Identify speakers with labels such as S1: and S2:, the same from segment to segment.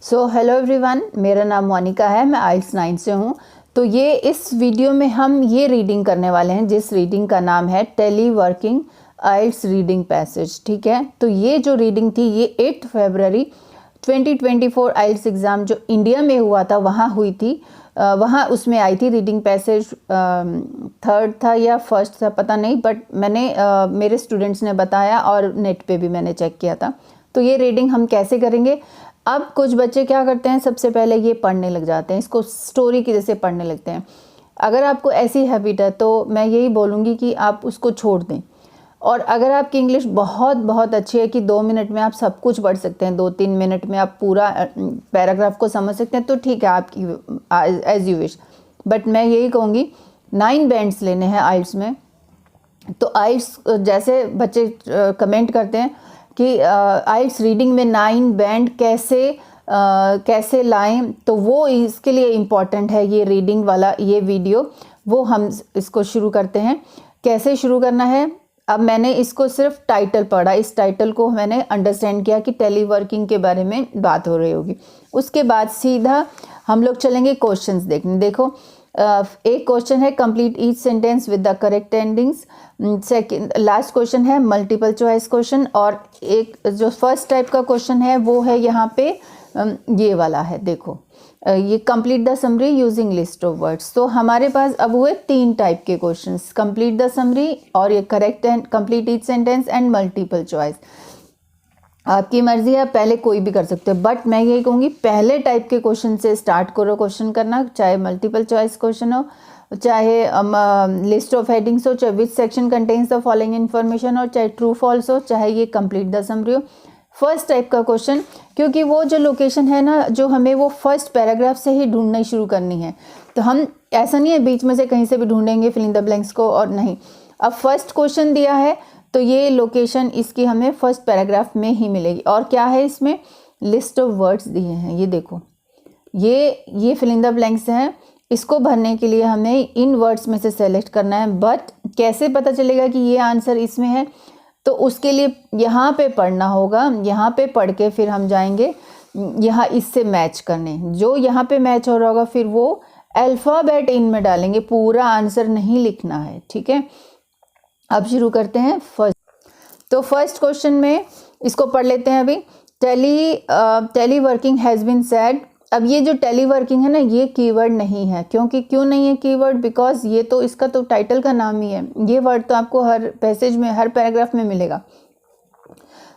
S1: So hello everyone, मेरा नाम मोनिका है। मैं आइल्स 9 से हूँ। तो ये इस वीडियो में हम ये रीडिंग करने वाले हैं जिस रीडिंग का नाम है टेली वर्किंग आइल्स रीडिंग पैसेज। ठीक है, तो ये जो रीडिंग थी ये 8 फरवरी 2024 आइल्स एग्ज़ाम जो इंडिया में हुआ था वहाँ हुई थी। वहाँ उसमें आई थी रीडिंग पैसेज। थर्ड था या फर्स्ट था पता नहीं, बट मैंने मेरे स्टूडेंट्स ने बताया और नेट पे भी मैंने चेक किया था। तो ये रीडिंग हम कैसे करेंगे, अब कुछ बच्चे क्या करते हैं, सबसे पहले ये पढ़ने लग जाते हैं, इसको स्टोरी की जैसे पढ़ने लगते हैं। अगर आपको ऐसी हैबिट है तो मैं यही बोलूँगी कि आप उसको छोड़ दें। और अगर आपकी इंग्लिश बहुत बहुत अच्छी है कि 2 मिनट में आप सब कुछ पढ़ सकते हैं, 2-3 मिनट में आप पूरा पैराग्राफ को समझ सकते हैं, तो ठीक है आपकी एज यू विश। बट मैं यही कहूँगी 9 बैंड्स लेने हैं आइल्स में। तो आइल्स जैसे बच्चे कमेंट करते हैं कि आइल्स रीडिंग में 9 बैंड कैसे लाएं, तो वो इसके लिए इम्पॉर्टेंट है ये रीडिंग वाला ये वीडियो। वो हम इसको शुरू करते हैं। कैसे शुरू करना है, अब मैंने इसको सिर्फ टाइटल पढ़ा, इस टाइटल को मैंने अंडरस्टैंड किया कि टेली वर्किंग के बारे में बात हो रही होगी। उसके बाद सीधा हम लोग चलेंगे क्वेश्चंस देखने। देखो एक क्वेश्चन है complete each sentence with the correct endings. Second last question है मल्टीपल चॉइस क्वेश्चन। और एक जो फर्स्ट टाइप का क्वेश्चन है वो है यहाँ पे ये वाला है। देखो ये complete the summary using list of words. तो हमारे पास अब हुए 3 टाइप के क्वेश्चंस, कंप्लीट द समरी और ये correct and complete each sentence and multiple choice. आपकी मर्जी है, पहले कोई भी कर सकते हो, बट मैं यही कहूँगी पहले टाइप के क्वेश्चन से स्टार्ट करो क्वेश्चन करना, चाहे मल्टीपल चॉइस क्वेश्चन हो, चाहे लिस्ट ऑफ हेडिंग्स हो, चाहे which section contains the following information हो, चाहे ट्रू फॉल्स हो, चाहे ये कंप्लीट द समरी हो। फर्स्ट टाइप का क्वेश्चन, क्योंकि वो जो लोकेशन है ना जो हमें वो फर्स्ट पैराग्राफ से ही ढूंढनी शुरू करनी है। तो हम ऐसा नहीं है बीच में से कहीं से भी ढूंढेंगे फिल इन द ब्लैंक्स को, और नहीं, अब फर्स्ट क्वेश्चन दिया है तो ये लोकेशन इसकी हमें फर्स्ट पैराग्राफ में ही मिलेगी। और क्या है इसमें, लिस्ट ऑफ वर्ड्स दिए हैं। ये देखो ये फिल इन द ब्लैंक्स हैं, इसको भरने के लिए हमें इन वर्ड्स में से सेलेक्ट करना है। बट कैसे पता चलेगा कि ये आंसर इसमें है, तो उसके लिए यहाँ पे पढ़ना होगा। यहाँ पे पढ़ के फिर हम जाएंगे यहाँ इससे मैच करने, जो यहाँ पे मैच हो रहा होगा फिर वो अल्फ़ाबेट इन में डालेंगे, पूरा आंसर नहीं लिखना है। ठीक है, अब शुरू करते हैं फर्स्ट। तो फर्स्ट क्वेश्चन में इसको पढ़ लेते हैं अभी। Teleworking has been said. अब ये जो टेली वर्किंग है ना ये कीवर्ड नहीं है। क्यों नहीं है कीवर्ड, बिकॉज ये तो इसका तो टाइटल का नाम ही है। ये वर्ड तो आपको हर पैसेज में हर पैराग्राफ में मिलेगा।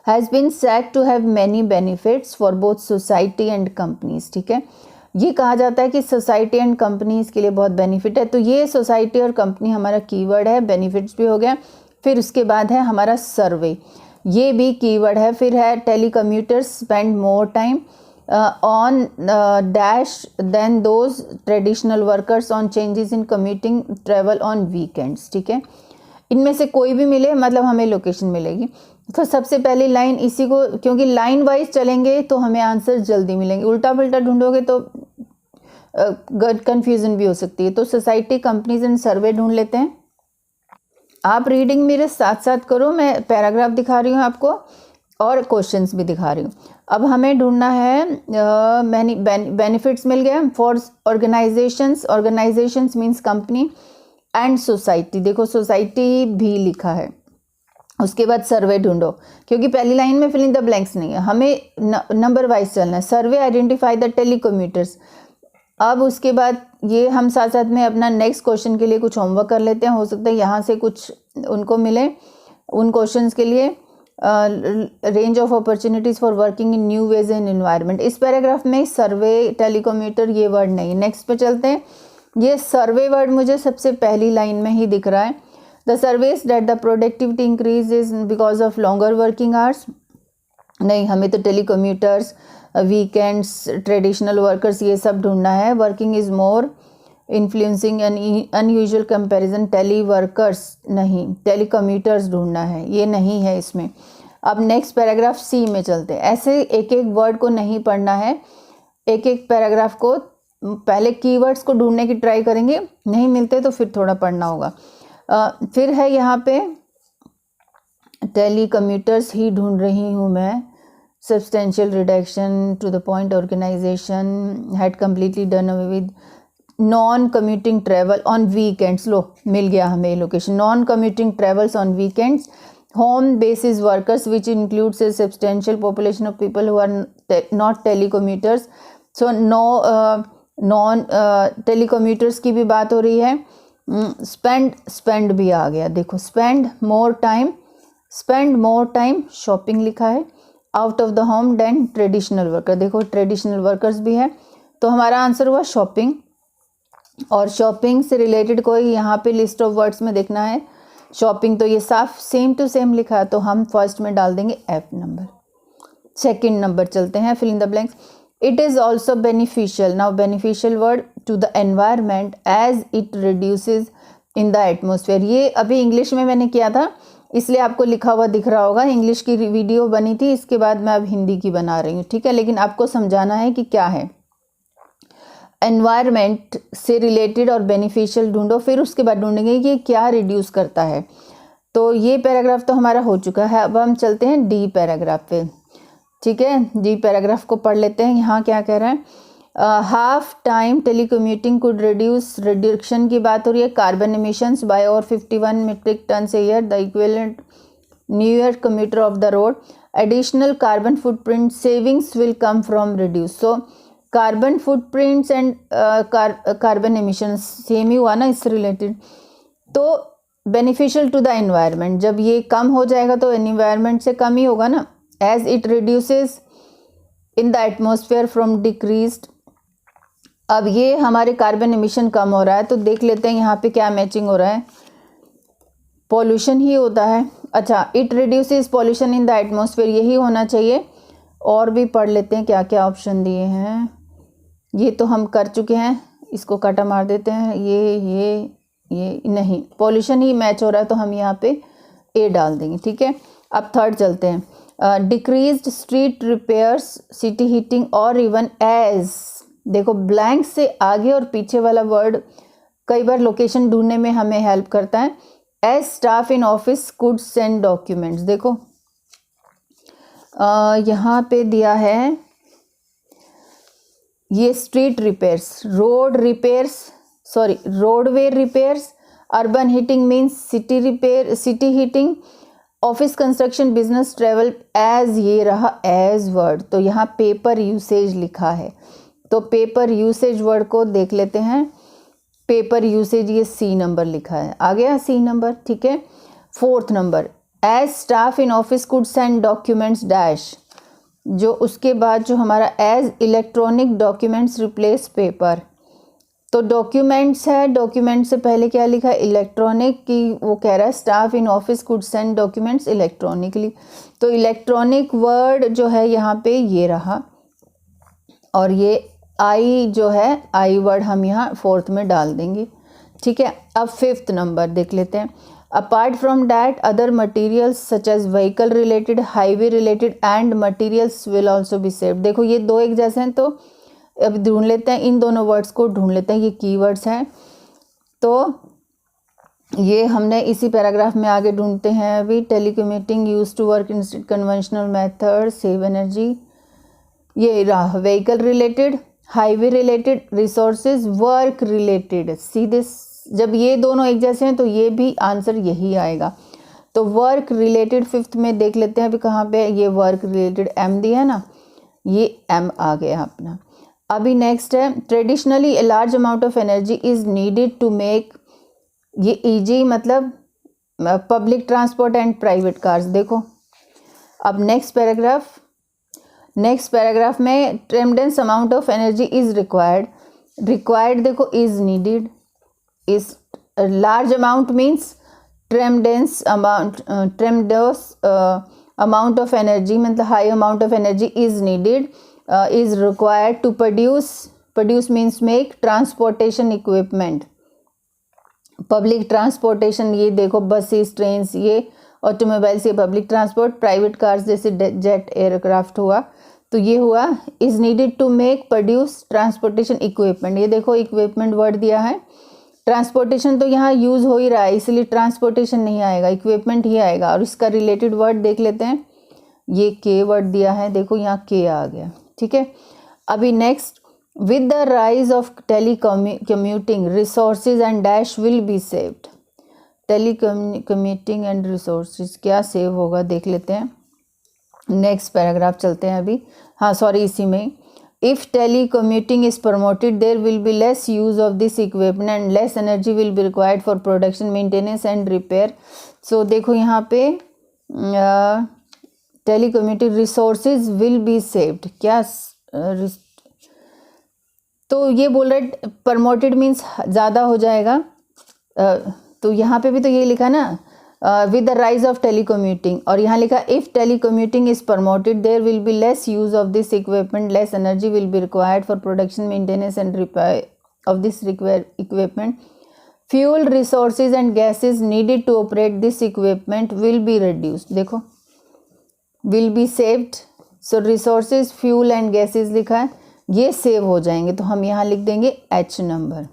S1: Has been said to have many benefits for both society and companies. ठीक है, ये कहा जाता है कि सोसाइटी एंड कंपनीज के लिए बहुत बेनिफिट है। तो ये सोसाइटी और कंपनी हमारा कीवर्ड है, बेनिफिट्स भी हो गया। फिर उसके बाद है हमारा सर्वे, ये भी कीवर्ड है। फिर है telecommuters spend more time on dash than those traditional workers on changes in commuting travel on weekends. ठीक है, इनमें से कोई भी मिले मतलब हमें लोकेशन मिलेगी। तो सबसे पहली लाइन इसी को, क्योंकि लाइन वाइज चलेंगे तो हमें आंसर जल्दी मिलेंगे, उल्टा पुल्टा ढूंढोगे तो कंफ्यूजन भी हो सकती है। तो सोसाइटी, कंपनीज एंड सर्वे ढूंढ लेते हैं। आप रीडिंग मेरे साथ साथ करो, मैं पैराग्राफ दिखा रही हूँ आपको और क्वेश्चंस भी दिखा रही हूँ। अब हमें ढूंढना है बेनिफिट्स मिल गया for organisations means company and society. देखो सोसाइटी भी लिखा है। उसके बाद सर्वे ढूंढो, क्योंकि पहली लाइन में फिल इन द ब्लैंक्स नहीं है, हमें नंबर वाइज चलना है। सर्वे आइडेंटिफाई द टेलीकम्यूटर्स। अब उसके बाद ये हम साथ साथ में अपना नेक्स्ट क्वेश्चन के लिए कुछ होमवर्क कर लेते हैं, हो सकता है यहाँ से कुछ उनको मिले उन क्वेश्चंस के लिए। Range of opportunities for working in new ways and environment. इस पैराग्राफ में सर्वे, टेलीकम्यूटर ये वर्ड नहीं। नेक्स्ट पे चलते हैं। ये सर्वे वर्ड मुझे सबसे पहली लाइन में ही दिख रहा है। The surveys that the productivity increase is because of longer working hours. नहीं, हमें तो टेलीकम्यूटर्स, वीकेंड्स, ट्रेडिशनल वर्कर्स ये सब ढूंढना है। Working is more influencing an unusual comparison. Teleworkers नहीं, टेलीकम्यूटर्स ढूंढना है, ये नहीं है इसमें। अब नेक्स्ट पैराग्राफ सी में चलते हैं। ऐसे एक एक वर्ड को नहीं पढ़ना है, एक एक पैराग्राफ को पहले कीवर्ड्स को ढूंढने की ट्राई करेंगे, नहीं मिलते तो फिर थोड़ा पढ़ना होगा। फिर है यहाँ पे टेलीकम्यूटर्स ही ढूंढ रही हूँ मैं, substantial reduction to the point organization had completely done away with non commuting travel on weekends. लो मिल गया हमें location. Non commuting travels on weekends, home basis workers which includes a substantial population of people who are not telecommuters. So non telecommuters की भी बात हो रही है. स्पेंड भी आ गया. देखो स्पेंड मोर टाइम शॉपिंग लिखा है. Out of the home than traditional worker. देखो ट्रेडिशनल वर्कर्स भी है, तो हमारा आंसर हुआ शॉपिंग. और शॉपिंग से रिलेटेड कोई यहाँ पे लिस्ट ऑफ वर्ड्स में देखना है शॉपिंग, तो ये साफ सेम टू सेम लिखा है, तो हम फर्स्ट में डाल देंगे एफ नंबर. सेकंड नंबर चलते हैं, fill in the blanks. It is also beneficial. Now beneficial word to the environment as it reduces in the atmosphere. ये अभी इंग्लिश में मैंने किया था, इसलिए आपको लिखा हुआ दिख रहा होगा. इंग्लिश की वीडियो बनी थी, इसके बाद मैं अब हिंदी की बना रही हूँ, ठीक है. लेकिन आपको समझाना है कि क्या है. एनवायरनमेंट से रिलेटेड और बेनिफिशियल ढूंढो, फिर उसके बाद ढूंढेंगे कि क्या रिड्यूस करता है. तो ये पैराग्राफ तो हमारा हो चुका है. अब हम चलते हैं डी पैराग्राफ पे, ठीक है. डी पैराग्राफ को पढ़ लेते हैं. यहाँ क्या कह रहा है, हाफ टाइम टेलीकम्यूटिंग कुड रिड्यूक्शन की बात हो रही है. कार्बन एमिशंस बाय और 51 मीट्रिक टन से year, the equivalent newer commuter off the road. Additional carbon footprint savings will come from reduce. So carbon footprints and carbon emissions same ही हुआ ना, इससे रिलेटेड. तो बेनिफिशियल टू द एनवायरनमेंट, जब ये कम हो जाएगा तो एनवायरनमेंट से कम ही होगा ना. As it reduces in the atmosphere from decreased. अब ये हमारे कार्बन एमिशन कम हो रहा है, तो देख लेते हैं यहाँ पे क्या मैचिंग हो रहा है. पॉल्यूशन ही होता है. अच्छा, it reduces pollution in the atmosphere, यही होना चाहिए. और भी पढ़ लेते हैं क्या क्या ऑप्शन दिए हैं. ये तो हम कर चुके हैं, इसको काटा मार देते हैं. ये नहीं, पॉल्यूशन ही मैच हो रहा है, तो हम यहाँ पे ए डाल देंगे, ठीक है. अब थर्ड चलते हैं. Decreased street repairs, city heating और इवन एज. देखो ब्लैंक से आगे और पीछे वाला वर्ड कई बार लोकेशन ढूंढने में हमें हेल्प करता है. As staff in office could send documents. देखो यहाँ पे दिया है ये street repairs, roadway repairs, urban heating means city repair, city heating, office construction, business travel. As ये रहा एज वर्ड, तो यहाँ पेपर यूसेज लिखा है, तो पेपर यूसेज वर्ड को देख लेते हैं. पेपर यूसेज ये सी नंबर लिखा है, आ गया सी नंबर, ठीक है. Fourth number, as staff in office could send documents dash. जो उसके बाद जो हमारा as electronic documents replace paper, तो डॉक्यूमेंट्स है, डॉक्यूमेंट से पहले क्या लिखा है इलेक्ट्रॉनिक की. वो कह रहा है staff in office could send documents electronically, तो इलेक्ट्रॉनिक वर्ड जो है यहाँ पे ये रहा. और ये आई जो है, आई वर्ड हम यहाँ फोर्थ में डाल देंगे, ठीक है. अब फिफ्थ नंबर देख लेते हैं. Apart from that other materials such as vehicle related, highway related and materials will also be saved. देखो ये दो एक जैसे हैं, तो अब ढूंढ लेते हैं, इन दोनों वर्ड्स को ढूंढ लेते हैं. ये कीवर्ड्स हैं, तो ये हमने इसी पैराग्राफ में आगे ढूंढते हैं. अभी telecommuting use to work in conventional method, save energy. ये रहा vehicle related, highway related, resources, work related. सीधे जब ये दोनों एक जैसे हैं तो ये भी आंसर यही आएगा. तो वर्क रिलेटेड फिफ्थ में देख लेते हैं अभी कहाँ पे. ये वर्क रिलेटेड एम दिया है ना, ये एम आ गया अपना. अभी नेक्स्ट है traditionally a large amount of energy is needed to make. ये ईजी मतलब public transport and private cars. देखो अब नेक्स्ट पैराग्राफ में tremendous amount of energy is required. देखो is needed, is large amount means tremendous amount of energy, मतलब high amount of energy is needed, is required to produce means make transportation equipment, public transportation. ये देखो buses, trains, ये automobiles, ये public transport. Private cars जैसे jet aircraft हुआ, तो ये हुआ is needed to make produce transportation equipment. ये देखो इक्विपमेंट वर्ड दिया है. ट्रांसपोर्टेशन तो यहाँ यूज़ हो ही रहा है, इसलिए ट्रांसपोर्टेशन नहीं आएगा, इक्विपमेंट ही आएगा. और इसका रिलेटेड वर्ड देख लेते हैं. ये के वर्ड दिया है, देखो यहाँ के आ गया, ठीक है। अभी next, with the rise of telecommuting resources and dash will be saved. Telecommuting and resources क्या सेव होगा देख लेते हैं। नेक्स्ट पैराग्राफ चलते हैं अभी, हाँ सॉरी इसी में, if telecommuting is promoted there will be less use of this equipment and less energy will be required for production maintenance and repair. So देखो यहाँ पे telecommuting resources will be saved, क्या तो ये बोल रहे promoted means ज़्यादा हो जाएगा, तो यहाँ पे भी तो ये लिखा ना with the rise of telecommuting, और यहाँ लिखा if telecommuting is promoted there will be less use of this equipment, less energy will be required for production maintenance and repair of this equipment, fuel resources and gases needed to operate this equipment will be reduced. देखो will be saved, so resources fuel and gases लिखा है, ये save हो जाएंगे, तो हम यहाँ लिख देंगे H नंबर।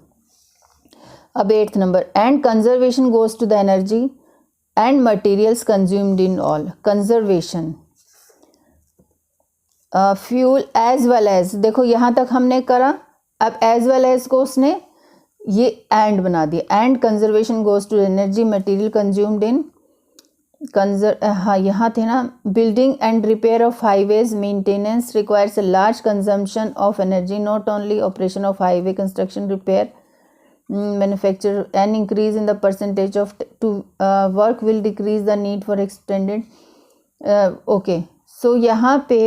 S1: अब 8th number, and conservation goes to the energy and materials consumed in all. Conservation fuel as well as, देखो यहाँ तक हमने करा, अब एज वेल एज को उसने ये एंड बना दिया, and conservation goes to energy material consumed in हाँ यहाँ थे ना, building and repair of highways maintenance requires a large consumption of energy, not only operation of highway construction repair manufacture, an increase in the percentage of work will decrease the need for extended okay, so यहाँ पे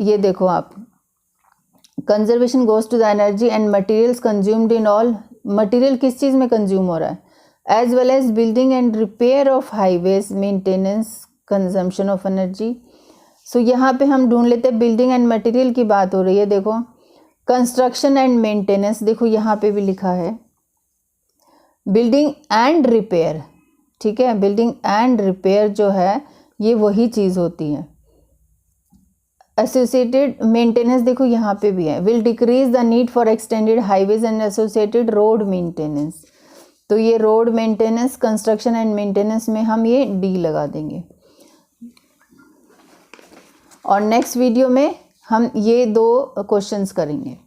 S1: ये देखो आप, conservation goes to the energy and materials consumed in all, material किस चीज़ में consume हो रहा है, as well as building and repair of highways maintenance consumption of energy। so यहाँ पे हम ढूंढ लेते हैं building and material की बात हो रही है, देखो कंस्ट्रक्शन एंड मेंटेनेंस, देखो यहाँ पे भी लिखा है बिल्डिंग एंड रिपेयर, ठीक है, बिल्डिंग एंड रिपेयर जो है ये वही चीज़ होती है। एसोसिएटेड मेंटेनेंस देखो यहाँ पे भी है, will decrease the need for extended highways and associated road maintenance, तो ये road maintenance construction and maintenance में हम ये डी लगा देंगे। और नेक्स्ट वीडियो में हम ये 2 क्वेश्चंस करेंगे।